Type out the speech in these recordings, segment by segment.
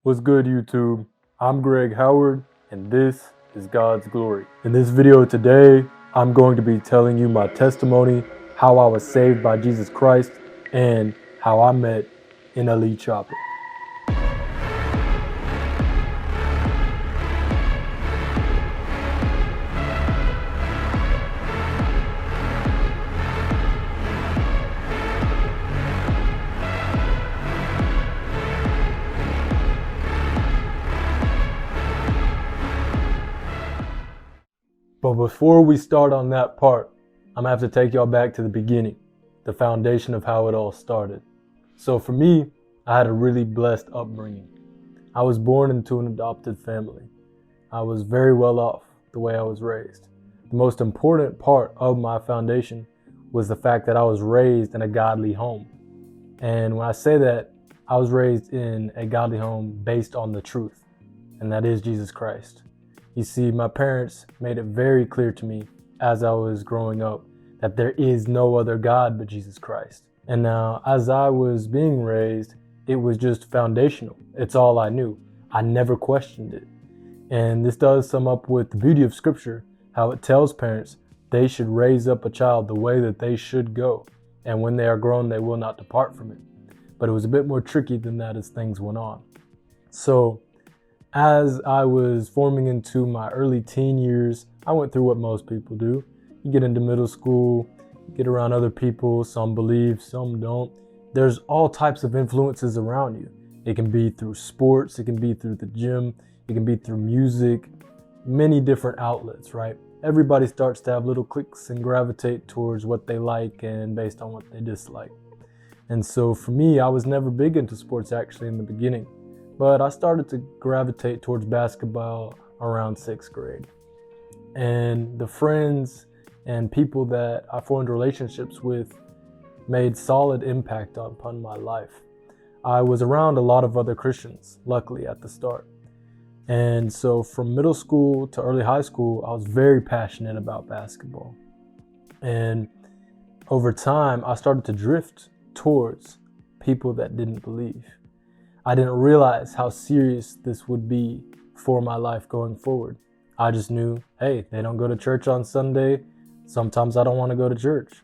What's good, YouTube? I'm Greg Howard, and this is God's Glory. In this video today, I'm going to be telling you my testimony, how I was saved by Jesus Christ, and how I met NLE Choppa. But before we start on that part, I'm gonna have to take y'all back to the beginning, the foundation of how it all started. So for me, I had a really blessed upbringing. I was born into an adopted family. I was very well off the way I was raised. The most important part of my foundation was the fact that I was raised in a godly home. And when I say that, I was raised in a godly home based on the truth, and that is Jesus Christ. You see, my parents made it very clear to me as I was growing up that there is no other God but Jesus Christ. And now, as I was being raised, it was just foundational. It's all I knew. I never questioned it. And this does sum up with the beauty of Scripture, how it tells parents they should raise up a child the way that they should go. And when they are grown, they will not depart from it. But it was a bit more tricky than that as things went on. So, as I was forming into my early teen years, I went through what most people do. You get into middle school, you get around other people, some believe, some don't. There's all types of influences around you. It can be through sports, it can be through the gym, it can be through music, many different outlets, right? Everybody starts to have little cliques and gravitate towards what they like and based on what they dislike. And so for me, I was never big into sports actually in the beginning. But I started to gravitate towards basketball around 6th grade. And the friends and people that I formed relationships with made solid impact upon my life. I was around a lot of other Christians, luckily, at the start. And so from middle school to early high school, I was very passionate about basketball. And over time, I started to drift towards people that didn't believe. I didn't realize how serious this would be for my life going forward. I just knew, hey, they don't go to church on Sunday. Sometimes I don't want to go to church.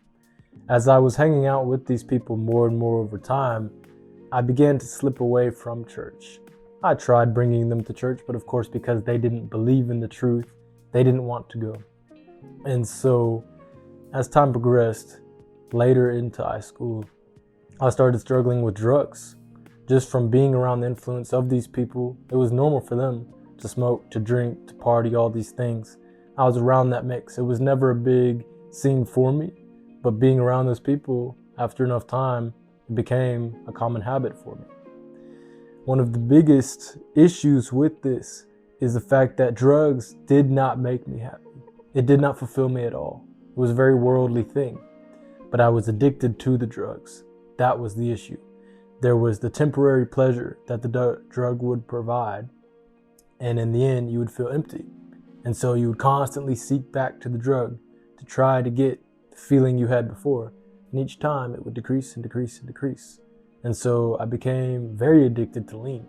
As I was hanging out with these people more and more over time, I began to slip away from church. I tried bringing them to church, but of course, because they didn't believe in the truth, they didn't want to go. And so, as time progressed, later into high school, I started struggling with drugs. Just from being around the influence of these people, it was normal for them to smoke, to drink, to party, all these things. I was around that mix. It was never a big scene for me, but being around those people, after enough time, it became a common habit for me. One of the biggest issues with this is the fact that drugs did not make me happy. It did not fulfill me at all. It was a very worldly thing, but I was addicted to the drugs. That was the issue. There was the temporary pleasure that the drug would provide, and in the end, you would feel empty. And so you would constantly seek back to the drug to try to get the feeling you had before. And each time, it would decrease and decrease and decrease. And so I became very addicted to lean.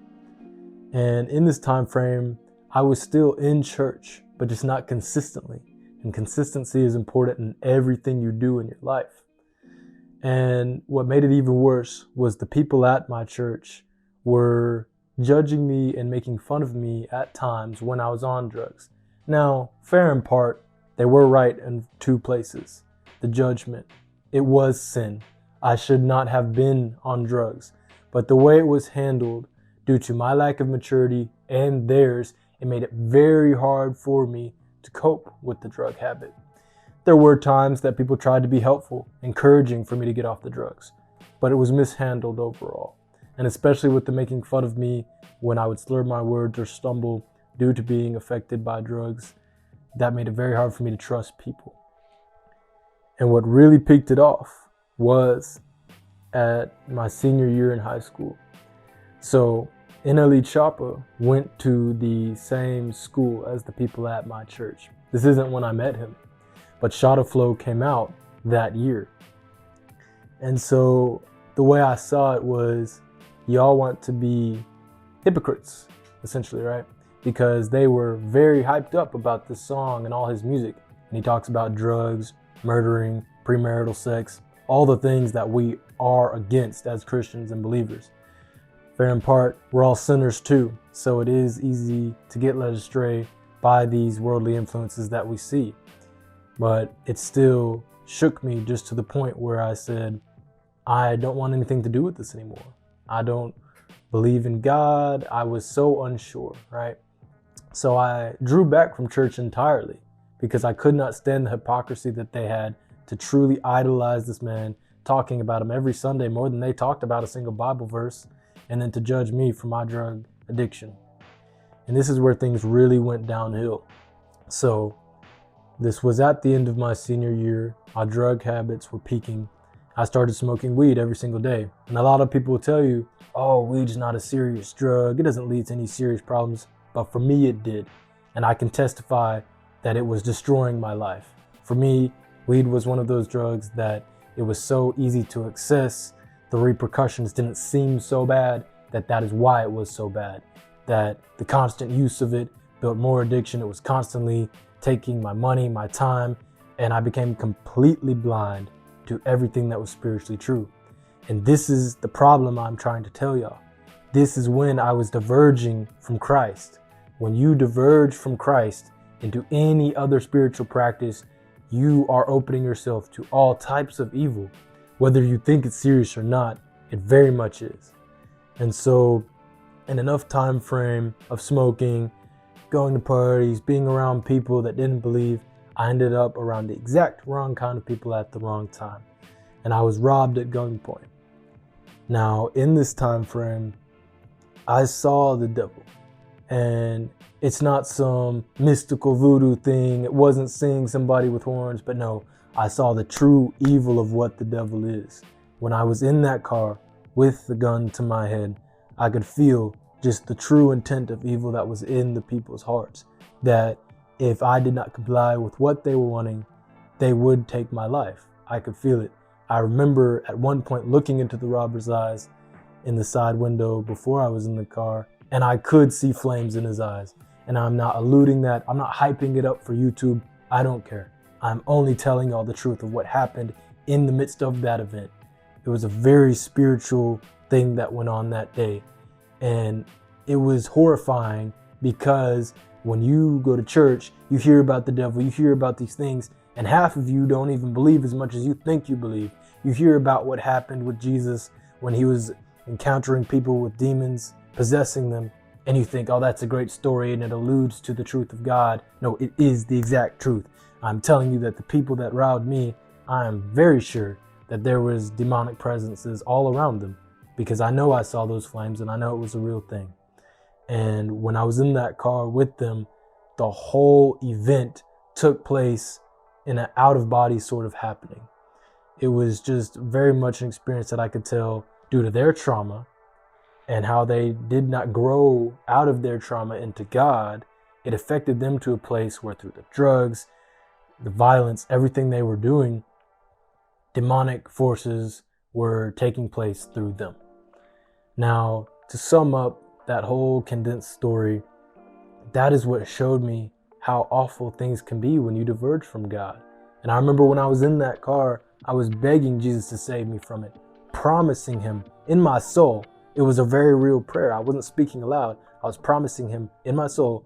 And in this time frame, I was still in church, but just not consistently. And consistency is important in everything you do in your life. And what made it even worse was the people at my church were judging me and making fun of me at times when I was on drugs. Now, fair in part, they were right in two places. The judgment. It was sin. I should not have been on drugs. But the way it was handled, due to my lack of maturity and theirs, it made it very hard for me to cope with the drug habit. There were times that people tried to be helpful, encouraging for me to get off the drugs, but it was mishandled overall. And especially with the making fun of me when I would slur my words or stumble due to being affected by drugs, that made it very hard for me to trust people. And what really peaked it off was at my senior year in high school. So NLE Choppa went to the same school as the people at my church. This isn't when I met him. But Shot of Flow came out that year. And so the way I saw it was, y'all want to be hypocrites, essentially, right? Because they were very hyped up about this song and all his music. And he talks about drugs, murdering, premarital sex, all the things that we are against as Christians and believers. Fair in part, we're all sinners too, so it is easy to get led astray by these worldly influences that we see. But it still shook me just to the point where I said, I don't want anything to do with this anymore. I don't believe in God. I was so unsure, right? So I drew back from church entirely because I could not stand the hypocrisy that they had to truly idolize this man, talking about him every Sunday more than they talked about a single Bible verse, and then to judge me for my drug addiction. And this is where things really went downhill. So this was at the end of my senior year. My drug habits were peaking. I started smoking weed every single day. And a lot of people will tell you, oh, weed's not a serious drug. It doesn't lead to any serious problems. But for me, it did. And I can testify that it was destroying my life. For me, weed was one of those drugs that it was so easy to access. The repercussions didn't seem so bad that is why it was so bad. That the constant use of it built more addiction. It was constantly taking my money, my time, and I became completely blind to everything that was spiritually true. And this is the problem I'm trying to tell y'all. This is when I was diverging from Christ. When you diverge from Christ into any other spiritual practice, you are opening yourself to all types of evil. Whether you think it's serious or not, it very much is. And so in enough time frame of smoking, going to parties, being around people that didn't believe, I ended up around the exact wrong kind of people at the wrong time. And I was robbed at gunpoint. Now, in this time frame, I saw the devil. And it's not some mystical voodoo thing. It wasn't seeing somebody with horns, but no, I saw the true evil of what the devil is. When I was in that car with the gun to my head, I could feel just the true intent of evil that was in the people's hearts. That if I did not comply with what they were wanting, they would take my life. I could feel it. I remember at one point looking into the robber's eyes in the side window before I was in the car, and I could see flames in his eyes. And I'm not alluding that. I'm not hyping it up for YouTube. I don't care. I'm only telling y'all the truth of what happened in the midst of that event. It was a very spiritual thing that went on that day. And it was horrifying because when you go to church, you hear about the devil, you hear about these things, and half of you don't even believe as much as you think you believe. You hear about what happened with Jesus when he was encountering people with demons, possessing them, and you think, oh, that's a great story and it alludes to the truth of God. No, it is the exact truth. I'm telling you that the people that robbed me, I am very sure that there was demonic presences all around them, because I know I saw those flames and I know it was a real thing. And when I was in that car with them, the whole event took place in an out-of-body sort of happening. It was just very much an experience that I could tell due to their trauma and how they did not grow out of their trauma into God. It affected them to a place where through the drugs, the violence, everything they were doing, demonic forces were taking place through them. Now, to sum up that whole condensed story, that is what showed me how awful things can be when you diverge from God. And I remember when I was in that car, I was begging Jesus to save me from it, promising him in my soul. It was a very real prayer. I wasn't speaking aloud. I was promising him in my soul,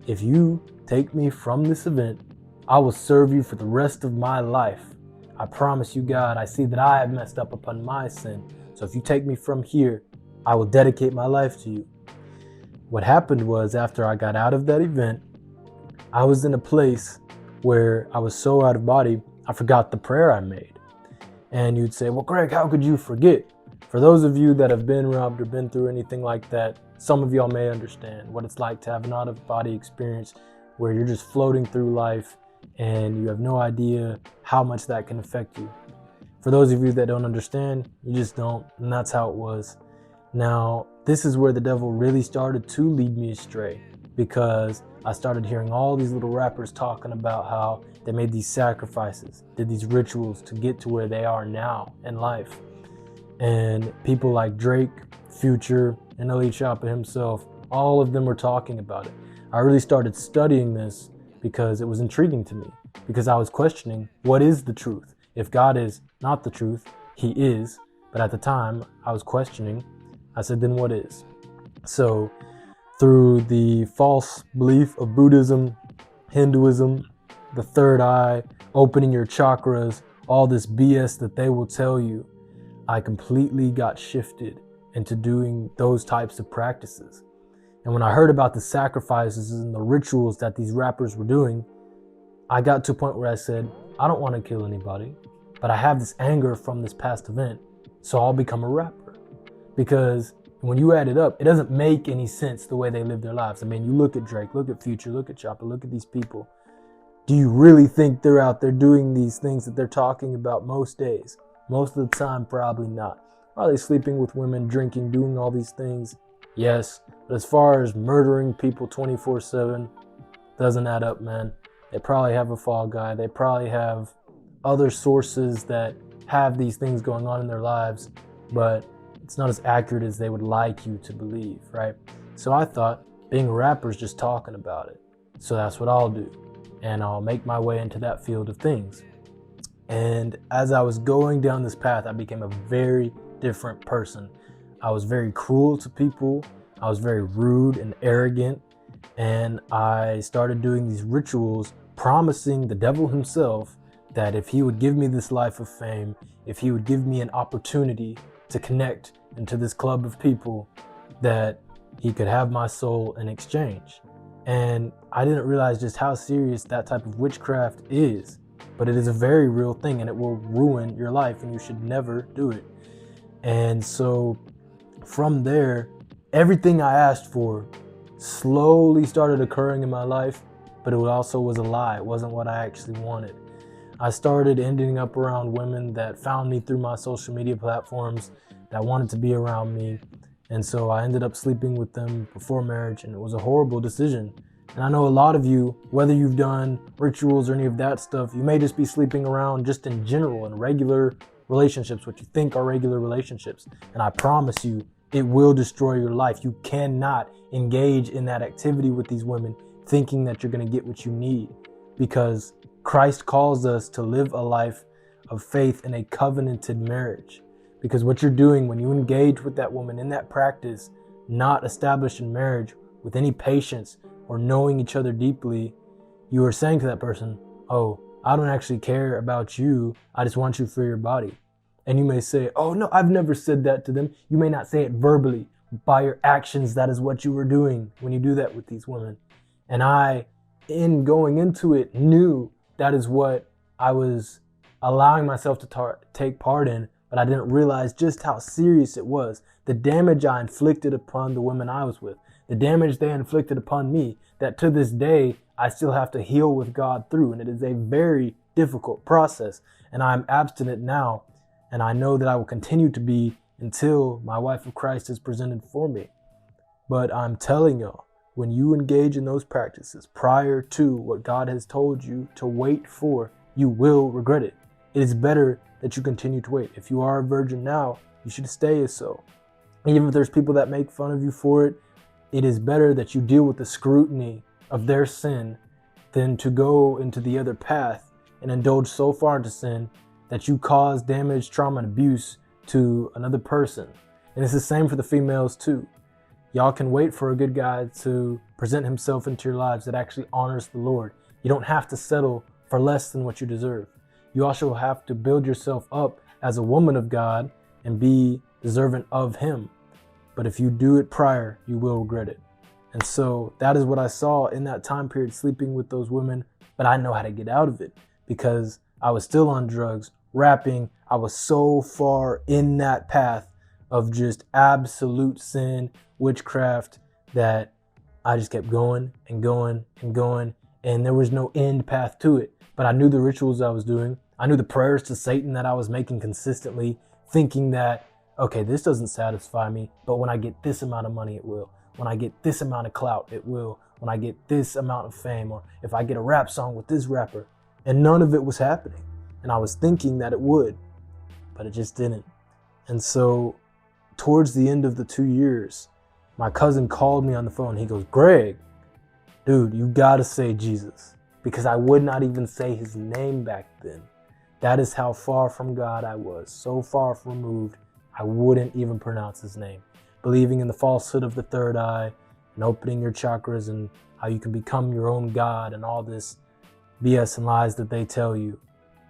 if you take me from this event, I will serve you for the rest of my life. I promise you, God, I see that I have messed up upon my sin. So if you take me from here, I will dedicate my life to you. What happened was, after I got out of that event, I was in a place where I was so out of body, I forgot the prayer I made. And you'd say, well, Greg, how could you forget? For those of you that have been robbed or been through anything like that, some of y'all may understand what it's like to have an out-of-body experience where you're just floating through life and you have no idea how much that can affect you. For those of you that don't understand, you just don't, and that's how it was. Now, this is where the devil really started to lead me astray, because I started hearing all these little rappers talking about how they made these sacrifices, did these rituals to get to where they are now in life. And people like Drake, Future, NLE Choppa himself, all of them were talking about it. I really started studying this because it was intriguing to me, because I was questioning, what is the truth? If God is not the truth, he is. But at the time I was questioning, I said, then what is? So through the false belief of Buddhism, Hinduism, the third eye, opening your chakras, all this BS that they will tell you, I completely got shifted into doing those types of practices. And when I heard about the sacrifices and the rituals that these rappers were doing, I got to a point where I said, I don't want to kill anybody, but I have this anger from this past event, so I'll become a rapper. Because when you add it up, it doesn't make any sense the way they live their lives. I mean, you look at Drake, look at Future, look at Choppa, look at these people. Do you really think they're out there doing these things that they're talking about most days? Most of the time, probably not. Are they sleeping with women, drinking, doing all these things? Yes. But as far as murdering people 24/7, doesn't add up, man. They probably have a fall guy. They probably have other sources that have these things going on in their lives, but it's not as accurate as they would like you to believe, right? So I thought being a rapper is just talking about it. So that's what I'll do. And I'll make my way into that field of things. And as I was going down this path, I became a very different person. I was very cruel to people. I was very rude and arrogant. And I started doing these rituals, promising the devil himself that if he would give me this life of fame, if he would give me an opportunity to connect into this club of people, that he could have my soul in exchange. And I didn't realize just how serious that type of witchcraft is, but it is a very real thing, and it will ruin your life, and you should never do it. And so from there, everything I asked for slowly started occurring in my life, but it also was a lie. It wasn't what I actually wanted. I started ending up around women that found me through my social media platforms, that wanted to be around me. And so I ended up sleeping with them before marriage, and it was a horrible decision. And I know a lot of you, whether you've done rituals or any of that stuff, you may just be sleeping around just in general in regular relationships, what you think are regular relationships. And I promise you, it will destroy your life. You cannot engage in that activity with these women thinking that you're going to get what you need, because Christ calls us to live a life of faith in a covenanted marriage. Because what you're doing when you engage with that woman in that practice, not established in marriage with any patience or knowing each other deeply, you are saying to that person, oh, I don't actually care about you. I just want you for your body. And you may say, oh no, I've never said that to them. You may not say it verbally. By your actions, that is what you were doing when you do that with these women. And I, in going into it, knew that is what I was allowing myself to take part in, but I didn't realize just how serious it was. The damage I inflicted upon the women I was with, the damage they inflicted upon me, that to this day, I still have to heal with God through. And it is a very difficult process. And I'm abstinent now. And I know that I will continue to be until my wife of Christ is presented for me. But I'm telling y'all, when you engage in those practices prior to what God has told you to wait for, you will regret it. It is better that you continue to wait. If you are a virgin now, you should stay as so. Even if there's people that make fun of you for it, it is better that you deal with the scrutiny of their sin than to go into the other path and indulge so far into sin that you cause damage, trauma, and abuse to another person. And it's the same for the females too. Y'all can wait for a good guy to present himself into your lives that actually honors the Lord. You don't have to settle for less than what you deserve. You also have to build yourself up as a woman of God and be deserving of Him. But if you do it prior, you will regret it. And so that is what I saw in that time period, sleeping with those women. But I know how to get out of it because I was still on drugs, rapping. I was so far in that path of just absolute sin, witchcraft, that I just kept going and going and going. And there was no end path to it. But I knew the rituals I was doing. I knew the prayers to Satan that I was making consistently, thinking that, okay, this doesn't satisfy me, but when I get this amount of money, it will. When I get this amount of clout, it will. When I get this amount of fame, or if I get a rap song with this rapper. And none of it was happening. And I was thinking that it would, but it just didn't. And so towards the end of the 2 years, my cousin called me on the phone. He goes, Greg, dude, you gotta say Jesus. Because I would not even say his name back then. That is how far from God I was. So far removed, I wouldn't even pronounce his name. Believing in the falsehood of the third eye and opening your chakras and how you can become your own God and all this BS and lies that they tell you.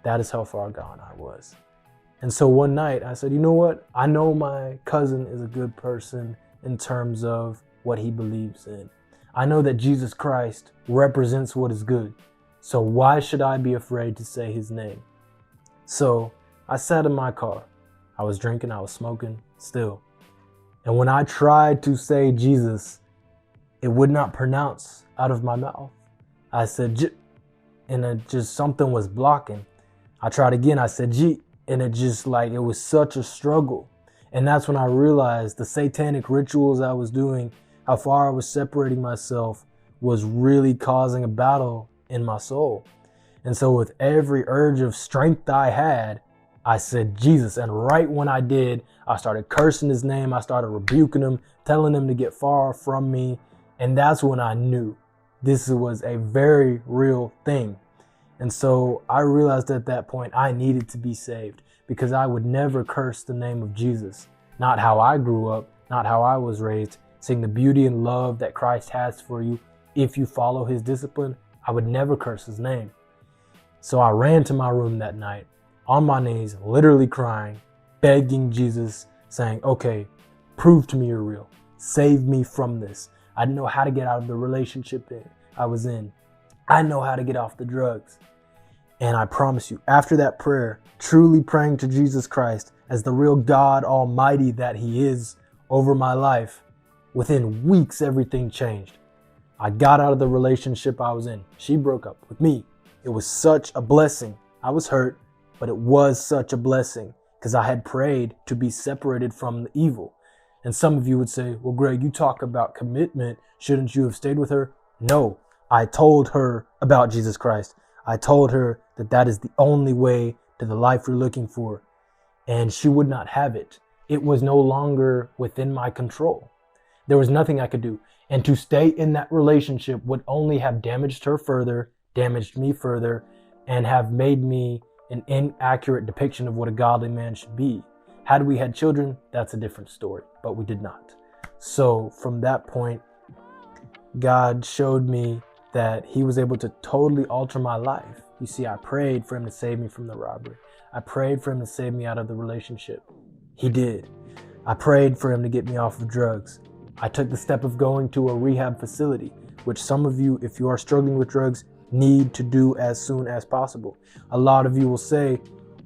That is how far gone I was. And so one night I said, you know what? I know my cousin is a good person in terms of what he believes in. I know that Jesus Christ represents what is good. So why should I be afraid to say his name? So I sat in my car. I was drinking, I was smoking still. And when I tried to say Jesus, it would not pronounce out of my mouth. I said J, and it just something was blocking. I tried again, I said G, and it just like, it was such a struggle. And that's when I realized the satanic rituals I was doing, how far I was separating myself, was really causing a battle in my soul. And so with every urge of strength I had, I said Jesus. And right when I did, I started cursing his name. I started rebuking him, telling him to get far from me. And that's when I knew this was a very real thing. And so I realized at that point I needed to be saved, because I would never curse the name of Jesus. Not how I grew up, not how I was raised, seeing the beauty and love that Christ has for you if you follow his discipline. I would never curse his name. So I ran to my room that night, on my knees, literally crying, begging Jesus, saying, okay, prove to me you're real. Save me from this. I didn't know how to get out of the relationship I was in. I know how to get off the drugs. And I promise you, after that prayer, truly praying to Jesus Christ as the real God Almighty that he is over my life, within weeks, everything changed. I got out of the relationship I was in. She broke up with me. It was such a blessing. I was hurt, but it was such a blessing because I had prayed to be separated from the evil. And some of you would say, well, Greg, you talk about commitment. Shouldn't you have stayed with her? No, I told her about Jesus Christ. I told her that that is the only way to the life you're looking for. And she would not have it. It was no longer within my control. There was nothing I could do. And to stay in that relationship would only have damaged her further, damaged me further, and have made me an inaccurate depiction of what a godly man should be. Had we had children, that's a different story, but we did not. So from that point, God showed me that he was able to totally alter my life. You see, I prayed for him to save me from the robbery. I prayed for him to save me out of the relationship. He did. I prayed for him to get me off of drugs. I took the step of going to a rehab facility, which some of you, if you are struggling with drugs, need to do as soon as possible. A lot of you will say,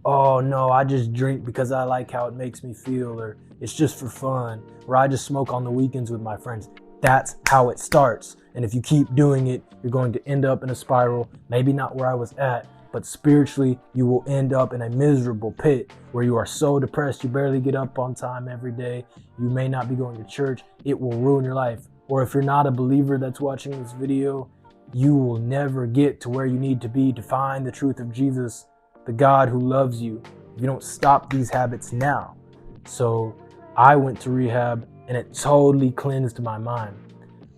oh no, I just drink because I like how it makes me feel, or it's just for fun, or I just smoke on the weekends with my friends. That's how it starts. And if you keep doing it, you're going to end up in a spiral, maybe not where I was at, but spiritually, you will end up in a miserable pit where you are so depressed you barely get up on time every day. You may not be going to church. It will ruin your life. Or if you're not a believer that's watching this video, you will never get to where you need to be to find the truth of Jesus, the God who loves you, if you don't stop these habits now. So I went to rehab and it totally cleansed my mind.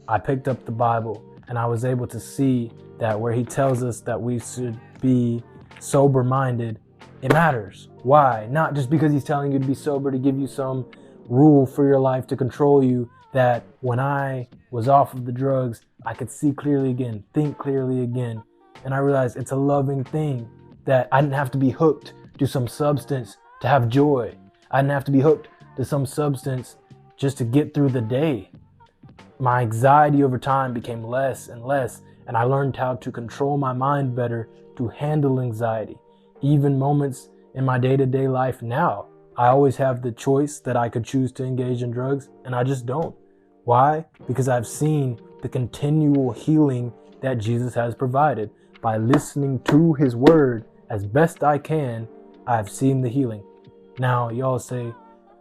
I picked up the Bible and I was able to see that where he tells us that we should be sober-minded, it matters. Why? Not just because he's telling you to be sober to give you some rule for your life to control you, that when I was off of the drugs, I could see clearly again, think clearly again. And I realized it's a loving thing, that I didn't have to be hooked to some substance to have joy. I didn't have to be hooked to some substance just to get through the day. My anxiety over time became less and less, and I learned how to control my mind better to handle anxiety. Even moments in my day-to-day life now, I always have the choice that I could choose to engage in drugs, and I just don't. Why? Because I've seen the continual healing that Jesus has provided. By listening to his word as best I can, I've seen the healing. Now, y'all say,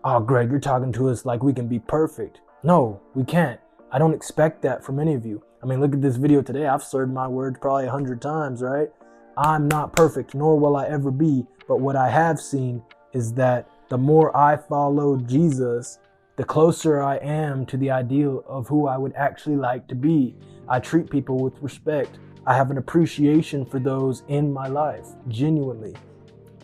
oh, Greg, you're talking to us like we can be perfect. No, we can't. I don't expect that from any of you. I mean, look at this video today. I've slurred my words probably 100 times, right? I'm not perfect, nor will I ever be. But what I have seen is that the more I follow Jesus, the the closer I am to the ideal of who I would actually like to be. I treat people with respect. I have an appreciation for those in my life, genuinely.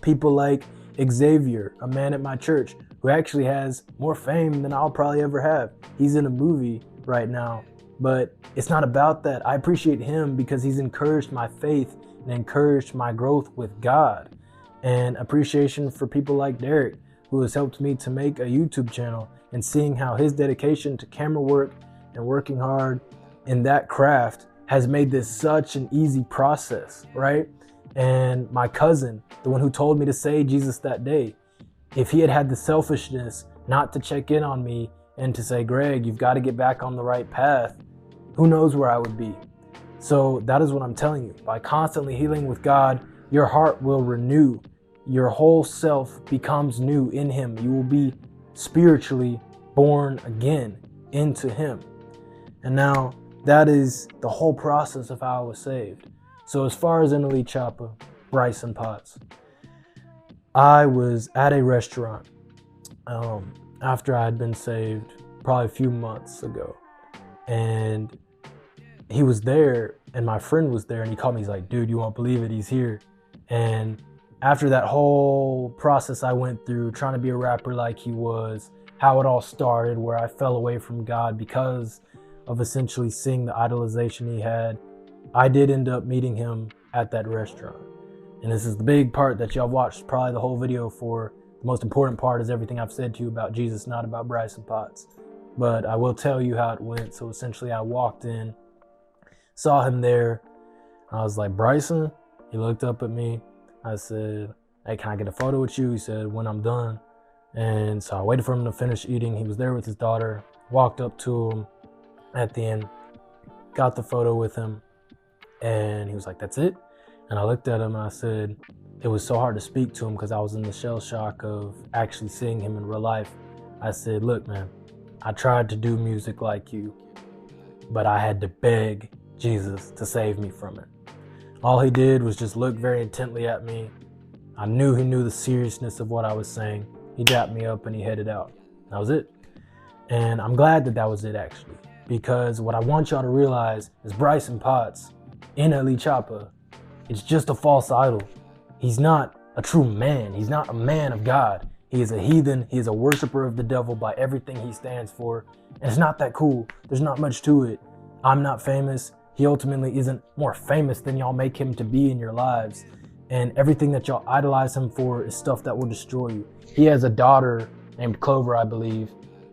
People like Xavier, a man at my church, who actually has more fame than I'll probably ever have. He's in a movie right now, but it's not about that. I appreciate him because he's encouraged my faith and encouraged my growth with God. And appreciation for people like Derek, who has helped me to make a YouTube channel, and seeing how his dedication to camera work and working hard in that craft has made this such an easy process, right? And my cousin, the one who told me to say Jesus that day, if he had had the selfishness not to check in on me and to say, Greg, you've got to get back on the right path, who knows where I would be? So that is what I'm telling you. By constantly healing with God, your heart will renew. Your whole self becomes new in Him. You will be spiritually born again into Him. And now that is the whole process of how I was saved. So as far as NLE Choppa, Bryson Potts, I was at a restaurant after I had been saved probably a few months ago. And he was there and my friend was there and he called me. He's like, dude, you won't believe it. He's here. And after that whole process I went through trying to be a rapper like he was, how it all started, where I fell away from God because of essentially seeing the idolization he had, I did end up meeting him at that restaurant. And this is the big part that y'all watched probably the whole video for. The most important part is everything I've said to you about Jesus, not about Bryson Potts. But I will tell you how it went. So essentially I walked in, saw him there. I was like, Bryson? He looked up at me. I said, hey, can I get a photo with you? He said, when I'm done. And so I waited for him to finish eating. He was there with his daughter, walked up to him at the end, got the photo with him. And he was like, that's it? And I looked at him and I said, it was so hard to speak to him because I was in the shell shock of actually seeing him in real life. I said, look, man, I tried to do music like you, but I had to beg Jesus to save me from it. All he did was just look very intently at me. I knew he knew the seriousness of what I was saying. He dapped me up and he headed out. That was it. And I'm glad that that was it, actually, because what I want y'all to realize is Bryson Potts, NLE Choppa, it's just a false idol. He's not a true man. He's not a man of God. He is a heathen. He is a worshiper of the devil by everything he stands for. And it's not that cool. There's not much to it. I'm not famous. He ultimately isn't more famous than y'all make him to be in your lives. And everything that y'all idolize him for is stuff that will destroy you. He has a daughter named Clover, I believe.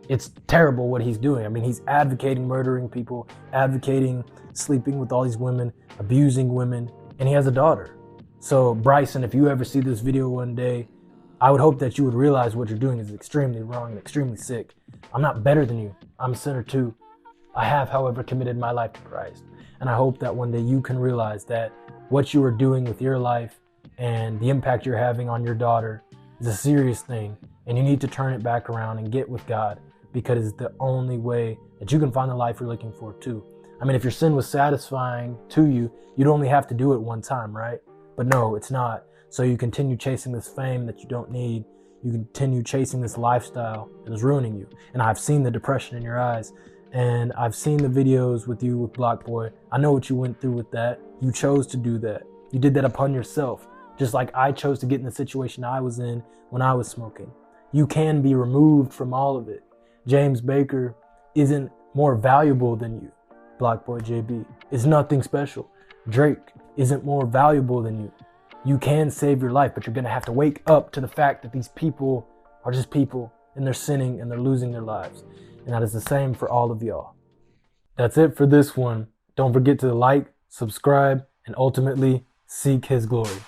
It's terrible what he's doing. I mean, he's advocating murdering people, advocating sleeping with all these women, abusing women, and he has a daughter. So Bryson, if you ever see this video one day, I would hope that you would realize what you're doing is extremely wrong and extremely sick. I'm not better than you. I'm a sinner too. I have, however, committed my life to Christ. And I hope that one day you can realize that what you are doing with your life and the impact you're having on your daughter is a serious thing. And you need to turn it back around and get with God, because it's the only way that you can find the life you're looking for too. I mean, if your sin was satisfying to you, you'd only have to do it one time, right? But no, it's not. So you continue chasing this fame that you don't need. You continue chasing this lifestyle that is ruining you. And I've seen the depression in your eyes. And I've seen the videos with you with Block Boy. I know what you went through with that. You chose to do that. You did that upon yourself. Just like I chose to get in the situation I was in when I was smoking. You can be removed from all of it. James Baker isn't more valuable than you. Block Boy JB is nothing special. Drake isn't more valuable than you. You can save your life, but you're going to have to wake up to the fact that these people are just people and they're sinning and they're losing their lives. And that is the same for all of y'all. That's it for this one. Don't forget to like, subscribe, and ultimately seek His glory.